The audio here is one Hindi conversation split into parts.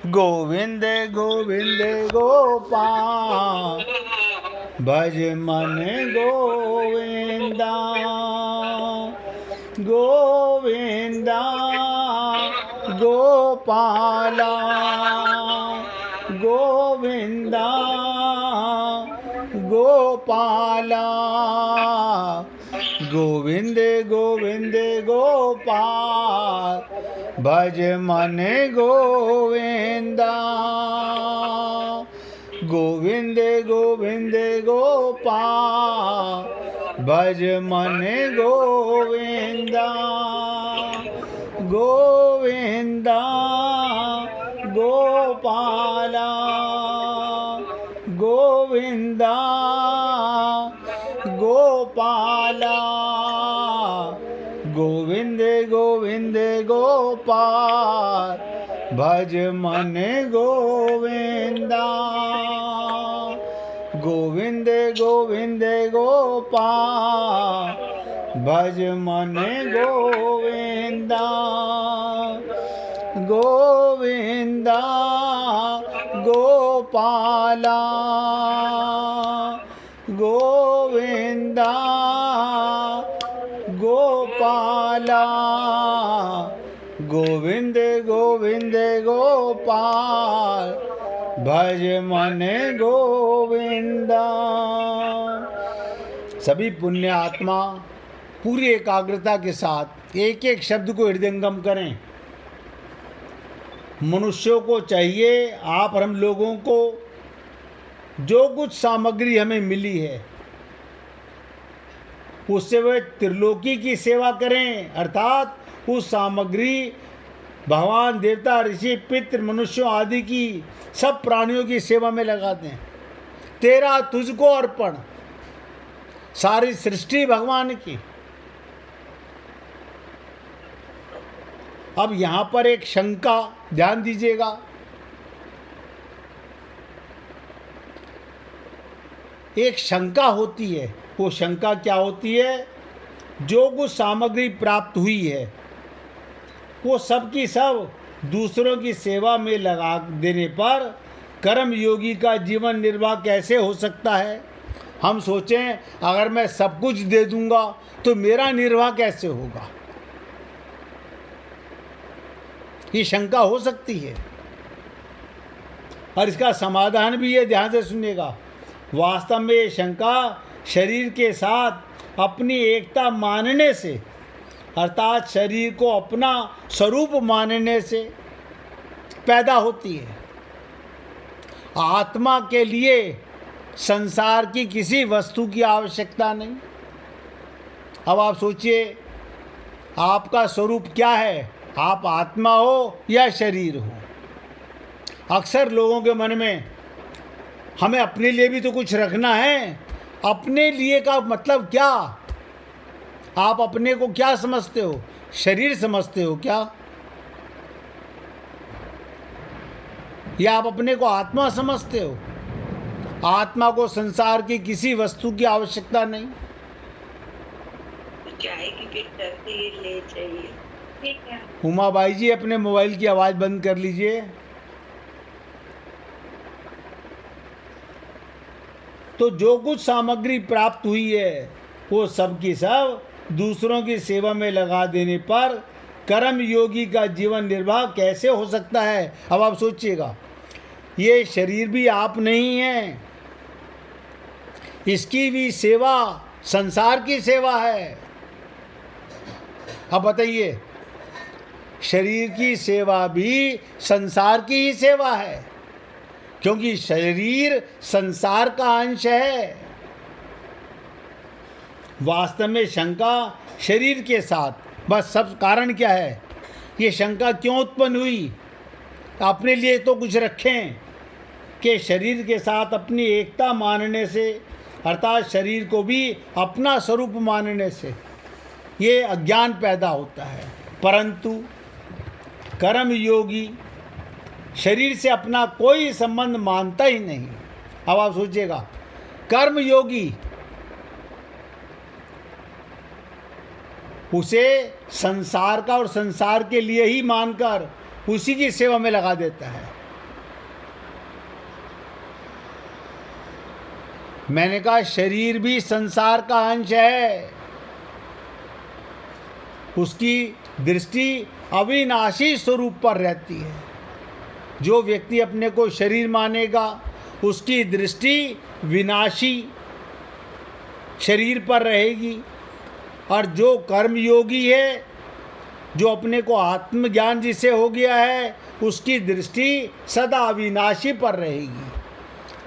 गोविंद गोविंद गोपाल भज मन गोविंदा गोविंदा गोपाला गोविंदा गोपाला गोविंद गोविंद गोपाल भज मन गोविंदा गोविंद गोविंद गोपाल भज मन गोविंदा गोविंदा गोपाला गोविंदा गोपाला गोविंद गोविंद गोपाल भज मन गोविंदा गोविंद गोविंद गोपाल भज मन गोविंदा गोविंदा गोपाला गोविंदा गोपाला गोविंद गोविंद गोपाल भज मन गोविंदा। सभी पुण्य आत्मा पूरी एकाग्रता के साथ एक एक शब्द को हृदयंगम करें। मनुष्यों को चाहिए, आप और हम लोगों को जो कुछ सामग्री हमें मिली है उससे वे त्रिलोकी की सेवा करें, अर्थात उस सामग्री भगवान देवता ऋषि पितृ मनुष्यों आदि की सब प्राणियों की सेवा में लगा दें। तेरा तुझको अर्पण, सारी सृष्टि भगवान की। अब यहां पर एक शंका ध्यान दीजिएगा। एक शंका होती है, वो शंका क्या होती है? जो कुछ सामग्री प्राप्त हुई है वो सब की सब दूसरों की सेवा में लगा देने पर कर्म योगी का जीवन निर्वाह कैसे हो सकता है? हम सोचें अगर मैं सब कुछ दे दूंगा तो मेरा निर्वाह कैसे होगा? ये शंका हो सकती है और इसका समाधान भी है, ध्यान से सुनिएगा। वास्तव में ये शंका शरीर के साथ अपनी एकता मानने से, अर्थात शरीर को अपना स्वरूप मानने से पैदा होती है। आत्मा के लिए संसार की किसी वस्तु की आवश्यकता नहीं। अब आप सोचिए, आपका स्वरूप क्या है? आप आत्मा हो या शरीर हो? अक्सर लोगों के मन में हमें अपने लिए भी तो कुछ रखना है। अपने लिए का मतलब क्या? आप अपने को क्या समझते हो? शरीर समझते हो क्या? या आप अपने को आत्मा समझते हो? आत्मा को संसार की किसी वस्तु की आवश्यकता नहीं। चाय की तस्वीर ले चाहिए। ठीक है। उमाबाई जी, अपने मोबाइल की आवाज़ बंद कर लीजिए। तो जो कुछ सामग्री प्राप्त हुई है वो सब की सब दूसरों की सेवा में लगा देने पर कर्म योगी का जीवन निर्वाह कैसे हो सकता है? अब आप सोचिएगा, ये शरीर भी आप नहीं है, इसकी भी सेवा संसार की सेवा है। अब बताइए, शरीर की सेवा भी संसार की ही सेवा है, क्योंकि शरीर संसार का अंश है। वास्तव में शंका शरीर के साथ, बस सब कारण क्या है? ये शंका क्यों उत्पन्न हुई? अपने लिए तो कुछ रखें कि शरीर के साथ अपनी एकता मानने से, अर्थात शरीर को भी अपना स्वरूप मानने से ये अज्ञान पैदा होता है। परंतु कर्म योगी शरीर से अपना कोई संबंध मानता ही नहीं। अब आप सोचिएगा, कर्म योगी उसे संसार का और संसार के लिए ही मानकर उसी की सेवा में लगा देता है। मैंने कहा शरीर भी संसार का अंश है, उसकी दृष्टि अविनाशी स्वरूप पर रहती है। जो व्यक्ति अपने को शरीर मानेगा उसकी दृष्टि विनाशी शरीर पर रहेगी, और जो कर्मयोगी है, जो अपने को आत्मज्ञान जिसे हो गया है, उसकी दृष्टि सदा अविनाशी पर रहेगी।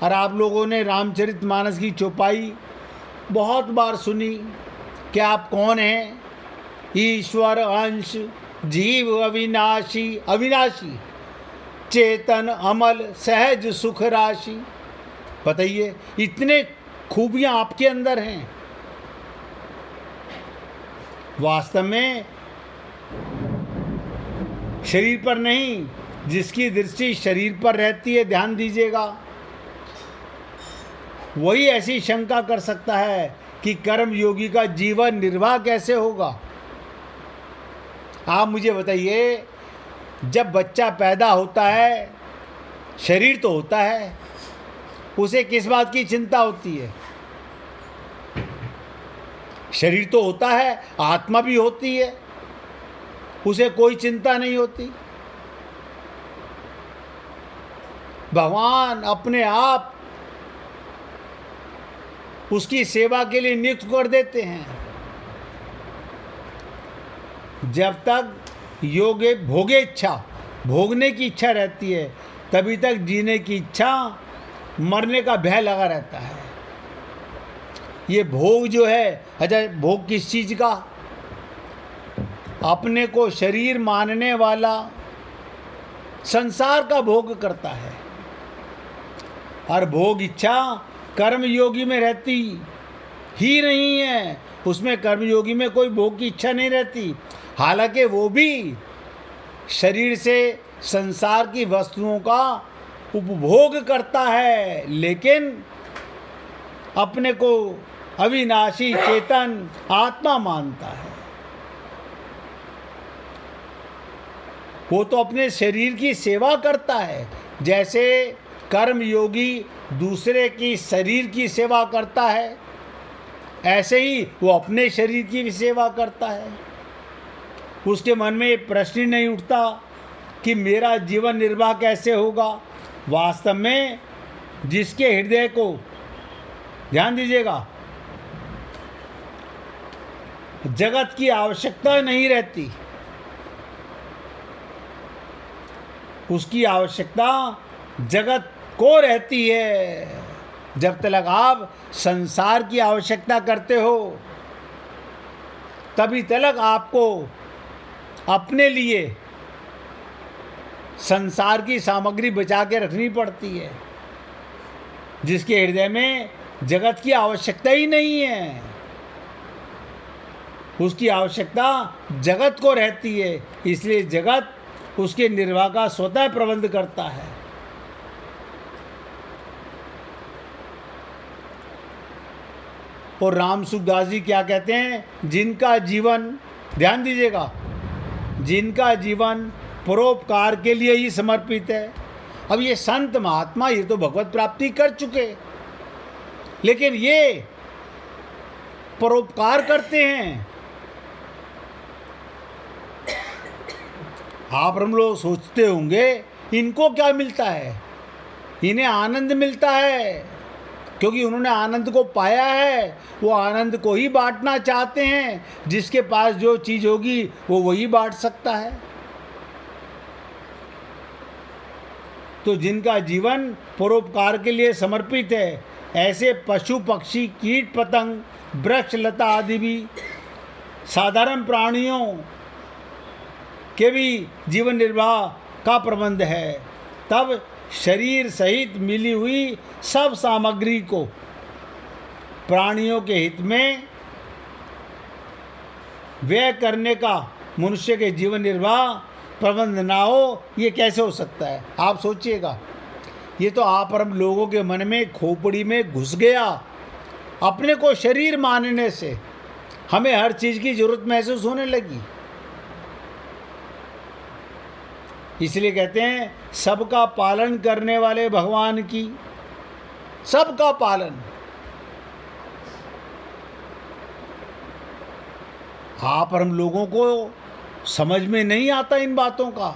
और आप लोगों ने रामचरितमानस की चौपाई बहुत बार सुनी कि आप कौन हैं? ईश्वर अंश जीव अविनाशी, अविनाशी चेतन अमल सहज सुख राशि। बताइए, इतने खूबियां आपके अंदर हैं। वास्तव में शरीर पर नहीं, जिसकी दृष्टि शरीर पर रहती है, ध्यान दीजिएगा, वही ऐसी शंका कर सकता है कि कर्म योगी का जीवन निर्वाह कैसे होगा। आप मुझे बताइए, जब बच्चा पैदा होता है, शरीर तो होता है, उसे किस बात की चिंता होती है? शरीर तो होता है, आत्मा भी होती है, उसे कोई चिंता नहीं होती। भगवान अपने आप उसकी सेवा के लिए नियुक्त कर देते हैं। जब तक योगे भोगे इच्छा, भोगने की इच्छा रहती है, तभी तक जीने की इच्छा, मरने का भय लगा रहता है। ये भोग जो है, अच्छा भोग किस चीज़ का? अपने को शरीर मानने वाला संसार का भोग करता है, और भोग इच्छा कर्मयोगी में रहती ही नहीं है। उसमें कर्मयोगी में कोई भोग की इच्छा नहीं रहती। हालांकि वो भी शरीर से संसार की वस्तुओं का उपभोग करता है, लेकिन अपने को अविनाशी चेतन आत्मा मानता है। वो तो अपने शरीर की सेवा करता है। जैसे कर्मयोगी दूसरे की शरीर की सेवा करता है, ऐसे ही वो अपने शरीर की भी सेवा करता है। उसके मन में प्रश्न ही नहीं उठता कि मेरा जीवन निर्वाह कैसे होगा। वास्तव में जिसके हृदय को, ध्यान दीजिएगा, जगत की आवश्यकता नहीं रहती, उसकी आवश्यकता जगत को रहती है। जब तक आप संसार की आवश्यकता करते हो, तभी तक आपको अपने लिए संसार की सामग्री बचा के रखनी पड़ती है। जिसके हृदय में जगत की आवश्यकता ही नहीं है, उसकी आवश्यकता जगत को रहती है, इसलिए जगत उसके निर्वाह का स्वतः प्रबंध करता है। और राम सुखदास जी क्या कहते हैं? जिनका जीवन, ध्यान दीजिएगा, जिनका जीवन परोपकार के लिए ही समर्पित है। अब ये संत महात्मा, ये तो भगवत प्राप्ति कर चुके, लेकिन ये परोपकार करते हैं। आप हम लोग सोचते होंगे इनको क्या मिलता है? इन्हें आनंद मिलता है, क्योंकि उन्होंने आनंद को पाया है। वो आनंद को ही बांटना चाहते हैं। जिसके पास जो चीज़ होगी वो वही बांट सकता है। तो जिनका जीवन परोपकार के लिए समर्पित है, ऐसे पशु पक्षी कीट पतंग वृक्ष लता आदि भी साधारण प्राणियों के भी जीवन निर्वाह का प्रबंध है। तब शरीर सहित मिली हुई सब सामग्री को प्राणियों के हित में व्यय करने का मनुष्य के जीवन निर्वाह प्रबंध ना हो, ये कैसे हो सकता है? आप सोचिएगा। ये तो आप हम लोगों के मन में खोपड़ी में घुस गया। अपने को शरीर मानने से हमें हर चीज़ की जरूरत महसूस होने लगी। इसलिए कहते हैं सबका पालन करने वाले भगवान की, सबका पालन, आप और हम लोगों को समझ में नहीं आता इन बातों का।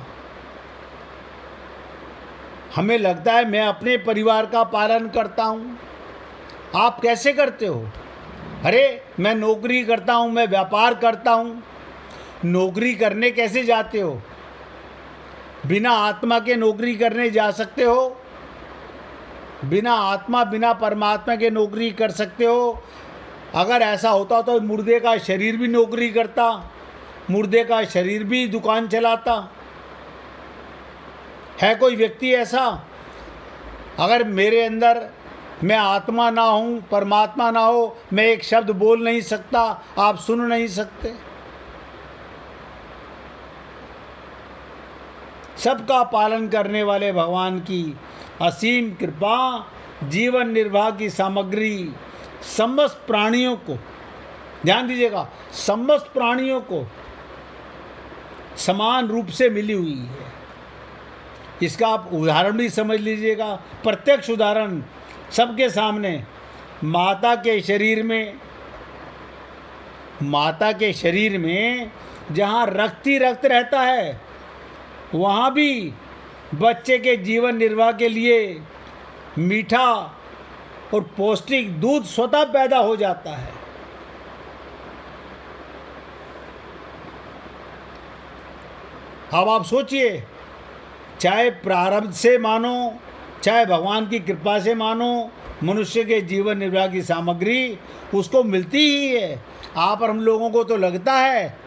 हमें लगता है मैं अपने परिवार का पालन करता हूँ। आप कैसे करते हो? अरे मैं नौकरी करता हूँ, मैं व्यापार करता हूँ। नौकरी करने कैसे जाते हो? बिना आत्मा के नौकरी करने जा सकते हो? बिना आत्मा, बिना परमात्मा के नौकरी कर सकते हो? अगर ऐसा होता तो मुर्दे का शरीर भी नौकरी करता, मुर्दे का शरीर भी दुकान चलाता। है कोई व्यक्ति ऐसा? अगर मेरे अंदर मैं आत्मा ना हूँ, परमात्मा ना हो, मैं एक शब्द बोल नहीं सकता, आप सुन नहीं सकते। सबका पालन करने वाले भगवान की असीम कृपा जीवन निर्वाह की सामग्री समस्त प्राणियों को, ध्यान दीजिएगा, समस्त प्राणियों को समान रूप से मिली हुई है। इसका आप उदाहरण भी समझ लीजिएगा, प्रत्यक्ष उदाहरण सबके सामने। माता के शरीर में जहाँ रक्त ही रक्त रहता है, वहाँ भी बच्चे के जीवन निर्वाह के लिए मीठा और पौष्टिक दूध स्वतः पैदा हो जाता है। अब आप सोचिए, चाहे प्रारब्ध से मानो, चाहे भगवान की कृपा से मानो, मनुष्य के जीवन निर्वाह की सामग्री उसको मिलती ही है। आप और हम लोगों को तो लगता है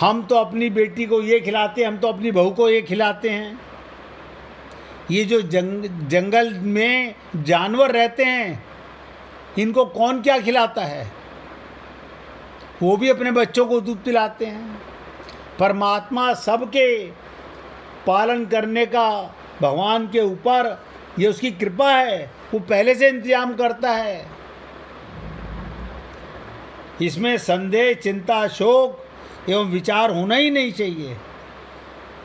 हम तो अपनी बेटी को ये खिलाते हैं, हम तो अपनी बहू को ये खिलाते हैं। ये जो जंगल में जानवर रहते हैं, इनको कौन क्या खिलाता है? वो भी अपने बच्चों को दूध पिलाते हैं। परमात्मा सबके पालन करने का भगवान के ऊपर ये उसकी कृपा है, वो पहले से इंतजाम करता है। इसमें संदेह, चिंता, शोक एवं विचार होना ही नहीं चाहिए।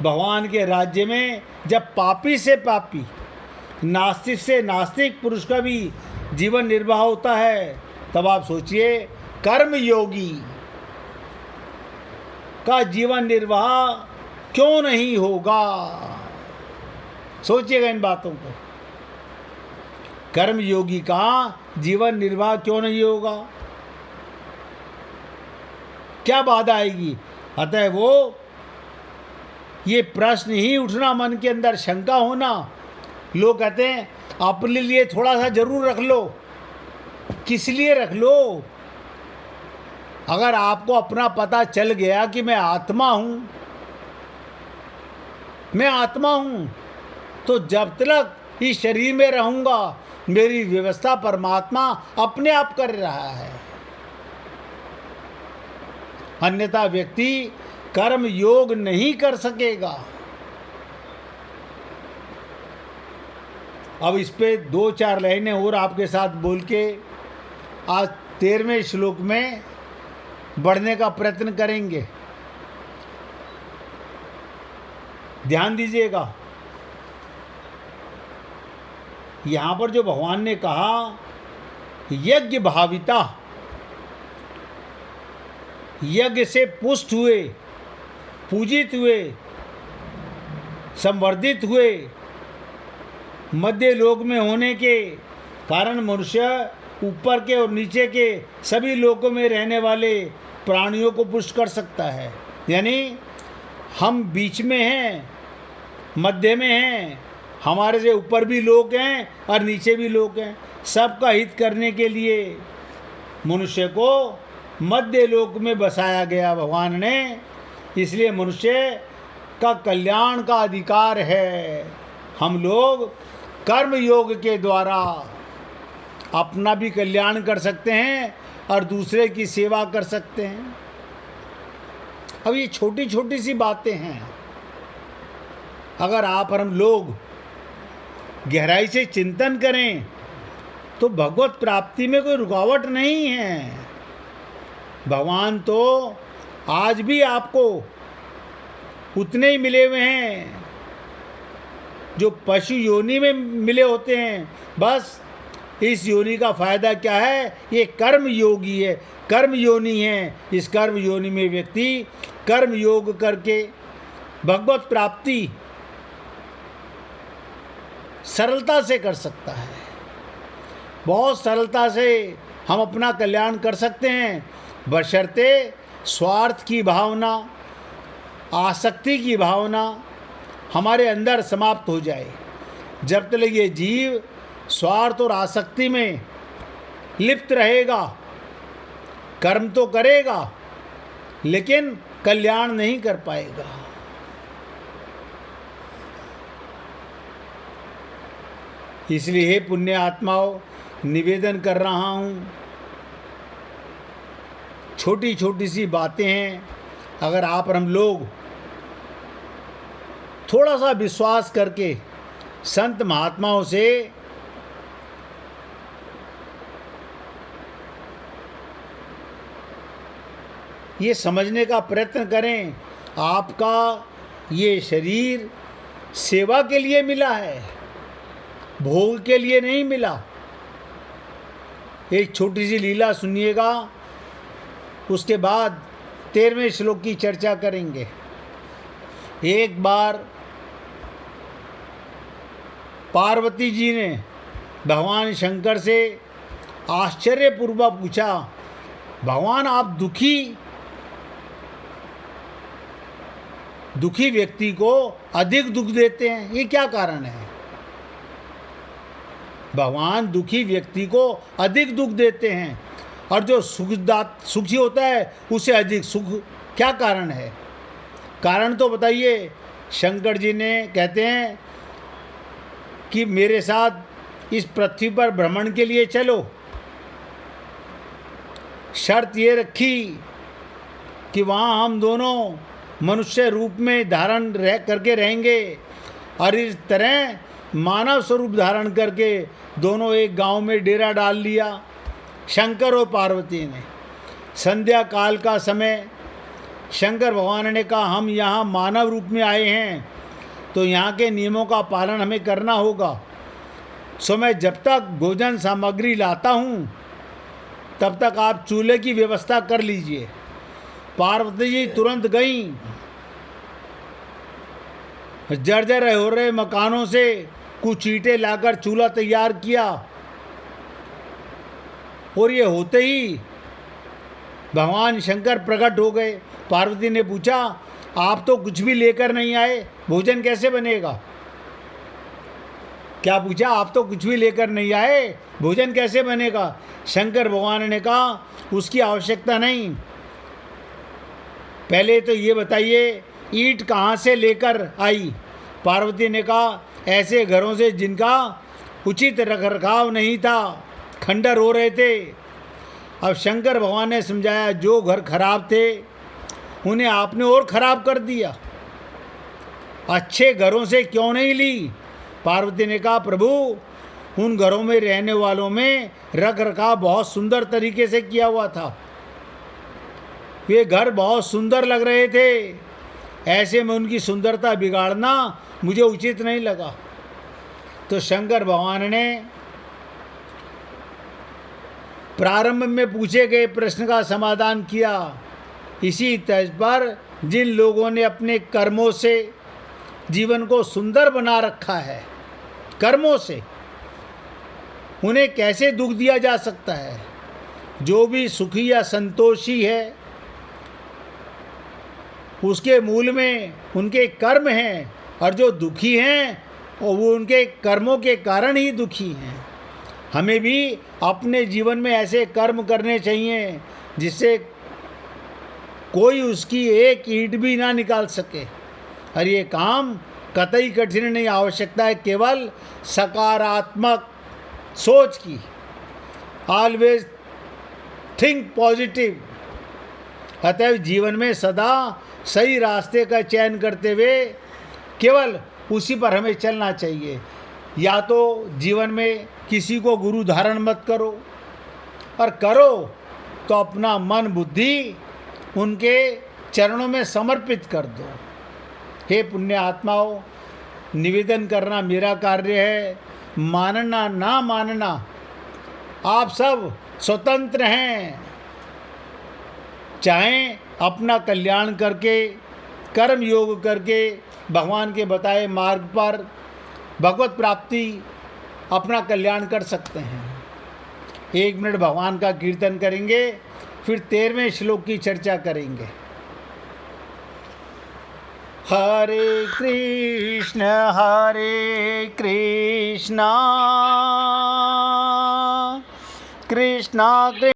भगवान के राज्य में जब पापी से पापी, नास्तिक से नास्तिक पुरुष का भी जीवन निर्वाह होता है, तब आप सोचिए कर्म योगी का जीवन निर्वाह क्यों नहीं होगा? सोचिएगा इन बातों को। कर्म योगी का जीवन निर्वाह क्यों नहीं होगा? क्या बाधा आएगी? अतः वो ये प्रश्न ही उठना, मन के अंदर शंका होना। लोग कहते हैं अपने लिए थोड़ा सा जरूर रख लो। किस लिए रख लो? अगर आपको अपना पता चल गया कि मैं आत्मा हूँ, मैं आत्मा हूँ, तो जब तक इस शरीर में रहूँगा मेरी व्यवस्था परमात्मा अपने आप कर रहा है। अन्यथा व्यक्ति कर्म योग नहीं कर सकेगा। अब इस पे 2-4 लाइनें और आपके साथ बोल के आज 13वें श्लोक में बढ़ने का प्रयत्न करेंगे। ध्यान दीजिएगा, यहाँ पर जो भगवान ने कहा यज्ञ भाविता, यज्ञ से पुष्ट हुए, पूजित हुए, संवर्धित हुए, मध्य लोक में होने के कारण मनुष्य ऊपर के और नीचे के सभी लोकों में रहने वाले प्राणियों को पुष्ट कर सकता है। यानी हम बीच में हैं, मध्य में हैं, हमारे से ऊपर भी लोग हैं और नीचे भी लोग हैं। सबका हित करने के लिए मनुष्य को मध्य लोक में बसाया गया भगवान ने। इसलिए मनुष्य का कल्याण का अधिकार है। हम लोग कर्म योग के द्वारा अपना भी कल्याण कर सकते हैं और दूसरे की सेवा कर सकते हैं। अब ये छोटी छोटी सी बातें हैं, अगर आप और हम लोग गहराई से चिंतन करें तो भगवत प्राप्ति में कोई रुकावट नहीं है। भगवान तो आज भी आपको उतने ही मिले हुए हैं जो पशु योनि में मिले होते हैं। बस इस योनि का फायदा क्या है? ये कर्म योगी है, कर्म योनि है। इस कर्म योनि में व्यक्ति कर्म योग करके भगवत प्राप्ति सरलता से कर सकता है। बहुत सरलता से हम अपना कल्याण कर सकते हैं, बशर्ते स्वार्थ की भावना, आसक्ति की भावना हमारे अंदर समाप्त हो जाए। जब तक ये जीव स्वार्थ और आसक्ति में लिप्त रहेगा, कर्म तो करेगा लेकिन कल्याण नहीं कर पाएगा। इसलिए हे पुण्य आत्माओं, निवेदन कर रहा हूँ, छोटी छोटी सी बातें हैं, अगर आप और हम लोग थोड़ा सा विश्वास करके संत महात्माओं से ये समझने का प्रयत्न करें, आपका ये शरीर सेवा के लिए मिला है, भोग के लिए नहीं मिला। एक छोटी सी लीला सुनिएगा, उसके बाद 13वें श्लोक की चर्चा करेंगे। एक बार पार्वती जी ने भगवान शंकर से आश्चर्यपूर्वक पूछा, भगवान आप दुखी व्यक्ति को अधिक दुख देते हैं, ये क्या कारण है? भगवान दुखी व्यक्ति को अधिक दुख देते हैं और जो सुखी होता है उसे अधिक सुख, क्या कारण है? कारण तो बताइए। शंकर जी ने कहते हैं कि मेरे साथ इस पृथ्वी पर भ्रमण के लिए चलो। शर्त ये रखी कि वहाँ हम दोनों मनुष्य रूप में धारण करके रहेंगे और इस तरह मानव स्वरूप धारण करके दोनों एक गांव में डेरा डाल लिया। शंकर और पार्वती ने संध्या काल का समय, शंकर भगवान ने कहा हम यहाँ मानव रूप में आए हैं तो यहाँ के नियमों का पालन हमें करना होगा, सो मैं जब तक भोजन सामग्री लाता हूँ तब तक आप चूल्हे की व्यवस्था कर लीजिए। पार्वती जी तुरंत गईं, जर्जर हो रहे मकानों से कुछ ईंटें लाकर चूल्हा तैयार किया और ये होते ही भगवान शंकर प्रकट हो गए। पार्वती ने पूछा, आप तो कुछ भी लेकर नहीं आए, भोजन कैसे बनेगा? क्या पूछा? आप तो कुछ भी लेकर नहीं आए, भोजन कैसे बनेगा? शंकर भगवान ने कहा उसकी आवश्यकता नहीं, पहले तो ये बताइए ईंट कहाँ से लेकर आई? पार्वती ने कहा ऐसे घरों से जिनका उचित रखरखाव नहीं था, खंडर हो रहे थे। अब शंकर भगवान ने समझाया जो घर खराब थे उन्हें आपने और खराब कर दिया, अच्छे घरों से क्यों नहीं ली? पार्वती ने कहा प्रभु उन घरों में रहने वालों में रख रखाव बहुत सुंदर तरीके से किया हुआ था, वे घर बहुत सुंदर लग रहे थे, ऐसे में उनकी सुंदरता बिगाड़ना मुझे उचित नहीं लगा। तो शंकर भगवान ने प्रारंभ में पूछे गए प्रश्न का समाधान किया। इसी तर्ज पर जिन लोगों ने अपने कर्मों से जीवन को सुंदर बना रखा है, कर्मों से उन्हें कैसे दुख दिया जा सकता है? जो भी सुखी या संतोषी है उसके मूल में उनके कर्म हैं, और जो दुखी हैं और वो उनके कर्मों के कारण ही दुखी हैं। हमें भी अपने जीवन में ऐसे कर्म करने चाहिए जिससे कोई उसकी एक ईंट भी ना निकाल सके, और ये काम कतई कठिन नहीं, आवश्यकता है केवल सकारात्मक सोच की। Always think positive. अतएव जीवन में सदा सही रास्ते का चयन करते हुए केवल उसी पर हमें चलना चाहिए। या तो जीवन में किसी को गुरु धारण मत करो, और करो तो अपना मन बुद्धि उनके चरणों में समर्पित कर दो। हे पुण्य आत्माओं, निवेदन करना मेरा कार्य है, मानना ना मानना आप सब स्वतंत्र हैं। चाहें अपना कल्याण करके, कर्म योग करके भगवान के बताए मार्ग पर भगवत प्राप्ति अपना कल्याण कर सकते हैं। 1 मिनट भगवान का कीर्तन करेंगे, फिर 13वें श्लोक की चर्चा करेंगे। हरे कृष्ण कृष्ण कृष्ण